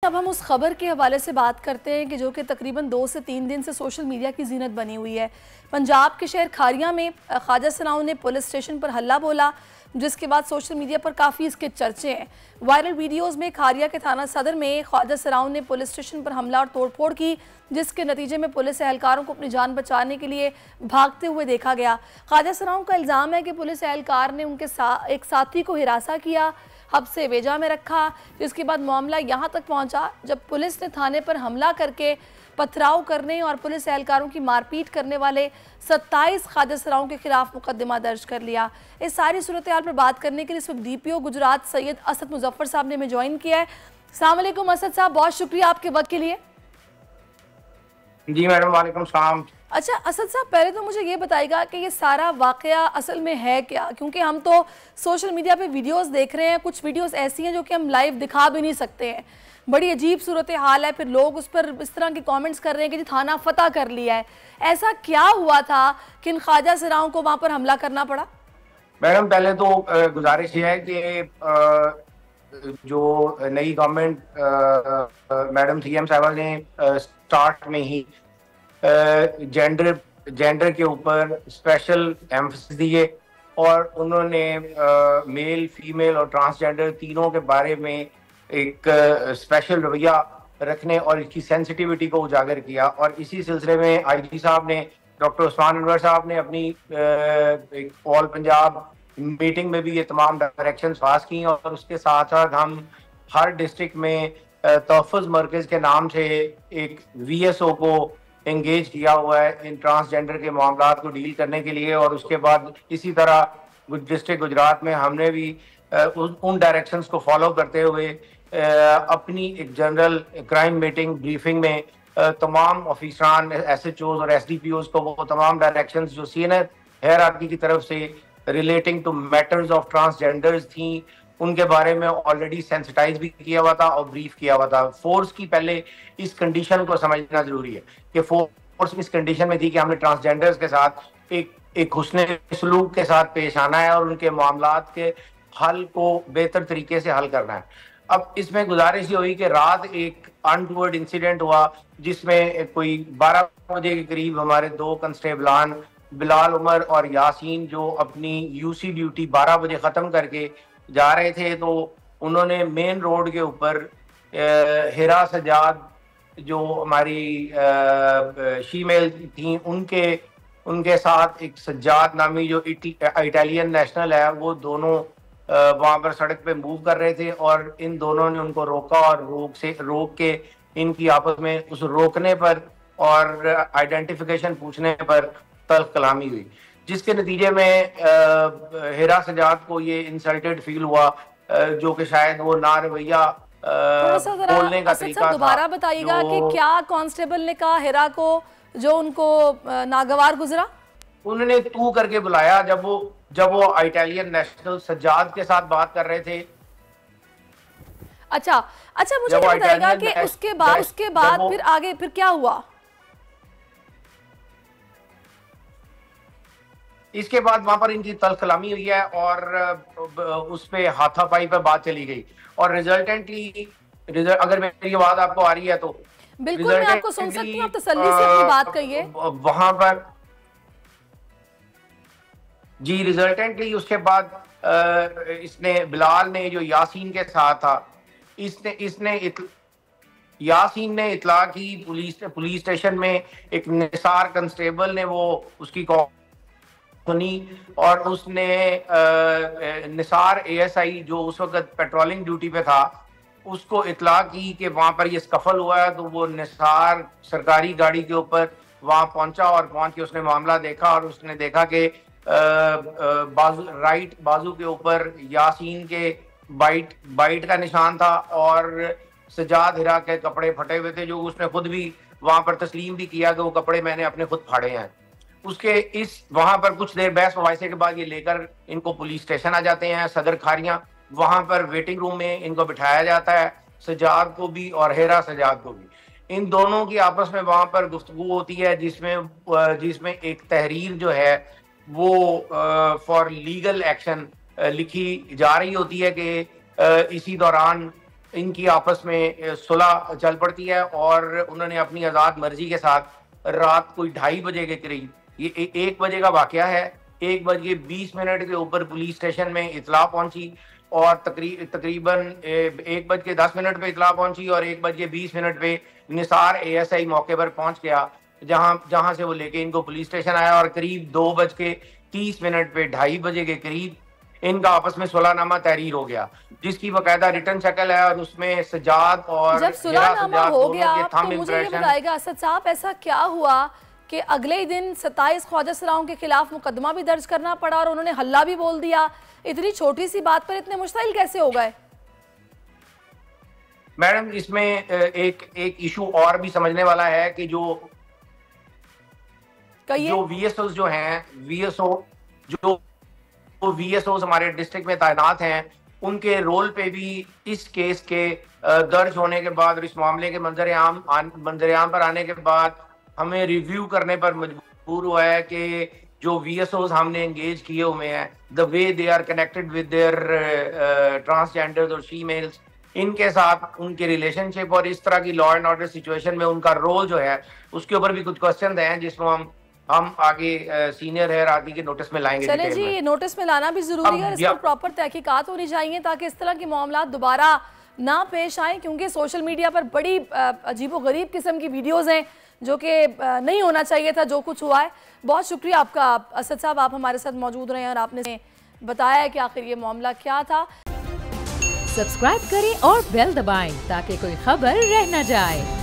अब हम उस खबर के हवाले से बात करते हैं कि जो कि तकरीबन 2 से 3 दिन से सोशल मीडिया की जीनत बनी हुई है। पंजाब के शहर खारिया में ख्वाजा सराउं ने पुलिस स्टेशन पर हल्ला बोला, जिसके बाद सोशल मीडिया पर काफ़ी इसके चर्चे हैं। वायरल वीडियोस में खारिया के थाना सदर में ख्वाजा सराउं ने पुलिस स्टेशन पर हमला और तोड़फोड़ की, जिसके नतीजे में पुलिस एहलकारों को अपनी जान बचाने के लिए भागते हुए देखा गया। ख्वाजा सराउं का इल्ज़ाम है कि पुलिस एहलकार ने उनके एक साथी को हिरासा किया, हब्से वेजा में रखा, जिसके बाद मामला यहाँ तक पहुँचा जब पुलिस ने थाने पर हमला करके पथराव करने और पुलिस एहलकारों की मारपीट करने वाले 27 ख्वाजा सराउं के खिलाफ मुकदमा दर्ज कर लिया। इस सारी सूरत हाल पर बात करने के लिए इस वक्त DPO गुजरात सैयद असद मुजफ्फर साहब ने हमें ज्वाइन किया है। अस्सलाम वालेकुम असद साहब, बहुत शुक्रिया आपके वक्त के लिए। जी मैडम, वालेकुम सलाम। अच्छा असद साहब, पहले तो मुझे ये बताइएगा कि ये सारा वाकया असल में है क्या, क्योंकि हम तो सोशल मीडिया पे वीडियोस देख रहे हैं, कुछ वीडियोस ऐसी हैं जो कि हम लाइव दिखा भी नहीं सकते हैं। बड़ी अजीब सूरत हाल है, फिर लोग उस पर इस तरह के कमेंट्स कर रहे हैं कि जी थाना फतह कर लिया है। ऐसा क्या हुआ था कि इन ख्वाजा सराउं को वहाँ पर हमला करना पड़ा? मैडम, पहले तो गुजारिश ये है कि जो नई गवर्नमेंट मैडम CM साहबा ने स्टार्ट में ही जेंडर के ऊपर स्पेशल एम्फसिस दिए और उन्होंने मेल, फीमेल और ट्रांसजेंडर तीनों के बारे में एक स्पेशल रवैया रखने और इसकी सेंसिटिविटी को उजागर किया। और इसी सिलसिले में IG साहब ने, डॉक्टर उस्मान अनवर साहब ने अपनी एक ऑल पंजाब मीटिंग में भी ये तमाम डायरेक्शंस पास की और उसके साथ साथ हम हर डिस्ट्रिक्ट में तहफ़्फ़ुज़ मरकज़ के नाम से एक VSO को एंगेज किया हुआ है इन ट्रांसजेंडर के मामलात को डील करने के लिए। और उसके बाद इसी तरह डिस्ट्रिक्ट गुजरात में हमने भी उन डायरेक्शंस को फॉलो करते हुए अपनी एक जनरल क्राइम मीटिंग ब्रीफिंग में तमाम ऑफिसरान, SHOs और SDPOs को वो तमाम डायरेक्शंस जो सीनियर हायरार्की की तरफ से relating to matters of transgenders थी, उनके बारे में ऑलरेडी सेंसिटाइज भी किया हुआ था और ब्रीफ किया हुआ था। फोर्स की पहले इस कंडीशन को समझना जरूरी है कि फोर्स इस कंडीशन में थी कि हमने ट्रांसजेंडर्स के साथ एक हुस्ने सलूक के साथ पेश आना है और उनके मामलात के हल को बेहतर तरीके से हल करना है। अब इसमें गुजारिश ये हुई कि रात एक अनटूवर्ड इंसिडेंट हुआ जिसमें कोई 12 बजे के करीब हमारे 2 कंस्टेबलान बिलाल उमर और यासीन जो अपनी UC ड्यूटी 12 बजे ख़त्म करके जा रहे थे, तो उन्होंने मेन रोड के ऊपर हिरा सजाद जो हमारी शीमेल थी उनके साथ एक सज्जाद नामी जो इटालियन नेशनल है, वो दोनों वहां पर सड़क पे मूव कर रहे थे और इन दोनों ने उनको रोका और रोक के इनकी आपस में उस रोकने पर और आइडेंटिफिकेशन पूछने पर तल्ख कलामी हुई, जिसके नतीजे में हिरा सजाद को ये इंसल्टेड फील हुआ, जो कि शायद वो ना रवैया बोलने का तरीका दोबारा बताइएगा कि क्या कांस्टेबल ने कहा हिरा को जो उनको नागवार गुजरा? उन्होंने तू करके बुलाया जब वो इटालियन नेशनल सज्जाद के साथ बात कर रहे थे। अच्छा, मुझे बताइएगा कि उसके बाद फिर आगे फिर क्या हुआ? इसके बाद वहां पर इनकी तल्ख कलामी हुई है और उस पे हाथापाई पर बात चली गई और रिजल्टेंटली अगर मेरी बात आपको आ रही है तो बिल्कुल मैं आपको सुन सकती हूँ, आप तसल्ली से अपनी बात कहिए। वहां पर जी रिजल्टेंटली उसके बाद इसने बिलाल ने जो यासीन के साथ था, यासीन ने इतला की पुलिस स्टेशन में। एक निसार कंस्टेबल ने वो उसकी सुनी और उसने निसार ASI जो उस वक्त पेट्रोलिंग ड्यूटी पे था उसको इतला की कि वहां पर ये स्कफल हुआ है। तो वो निसार सरकारी गाड़ी के ऊपर वहां पहुंचा और पहुंच के उसने मामला देखा और उसने देखा कि राइट बाजू के ऊपर यासीन के बाइट का निशान था और सजाद हिरा के कपड़े फटे हुए थे, जो उसने खुद भी वहां पर तस्लीम भी किया कि वो कपड़े मैंने अपने खुद फाड़े हैं। उसके वहां पर कुछ देर बहस मुबाहिसे के बाद ये लेकर इनको पुलिस स्टेशन आ जाते हैं सदर खारियां। वहां पर वेटिंग रूम में इनको बिठाया जाता है, सजाद को भी और हिरा सजाद को भी। इन दोनों की आपस में वहां पर गुफ्तगू होती है जिसमें एक तहरीर जो है वो फॉर लीगल एक्शन लिखी जा रही होती है कि इसी दौरान इनकी आपस में सुलह चल पड़ती है और उन्होंने अपनी आज़ाद मर्जी के साथ रात कोई 2:30 बजे के करीब, ये 1 बजे का वाकया है, 1:20 के ऊपर पुलिस स्टेशन में इतला पहुंची और तकरीबन 1:10 पे इतला पहुंची और 1:20 पे निसार ASI मौके पर पहुंच गया, जहां से वो लेके इनको पुलिस स्टेशन आया और करीब 2:30 पे 2:30 बजे के करीब इनका आपस में सुलहनामा तहरीर हो गया, जिसकी बकायदा रिटर्न शक्ल है और उसमें सजाद और जब सुलहनामा हो गया तो मुझे ये बताएगा असद साहब, ऐसा क्या हुआ कि अगले ही दिन 27 ख्वाजा सराओं के खिलाफ मुकदमा भी दर्ज करना पड़ा और उन्होंने हल्ला भी बोल दिया? इतनी छोटी सी बात पर इतने मुश्तिल कैसे हो गए? मैडम, इसमें एक इशू और भी समझने वाला है कि जो VSOs जो हैं, VSOs हमारे डिस्ट्रिक्ट में तैनात हैं, उनके रोल पे भी इस केस के दर्ज होने के बाद और इस मामले के मंजर-ए-आम पर आने के बाद हमें रिव्यू करने पर मजबूर हुआ है कि जो VSOs हमने एंगेज किए हुए हैं, the way they are connected with their transgenders और फीमेल्स, इनके साथ उनके रिलेशनशिप और इस तरह की लॉ एंड ऑर्डर सिचुएशन में उनका रोल जो है, उसके ऊपर भी कुछ क्वेश्चन हैं जिसको हम आगे सीनियर है राती के नोटिस में लाएंगे। चले जी, नोटिस में लाना भी जरूरी है, इस पर प्रॉपर तहकीकात होनी चाहिए ताकि इस तरह के मामला दोबारा ना पेश आए, क्योंकि सोशल मीडिया पर बड़ी अजीबोगरीब किस्म की वीडियोस हैं जो कि नहीं होना चाहिए था जो कुछ हुआ है। बहुत शुक्रिया आपका असद साहब, आप हमारे साथ मौजूद रहे और आपने बताया है कि आखिर ये मामला क्या था। सब्सक्राइब करें और बेल दबाएं ताकि कोई खबर रह न जाए।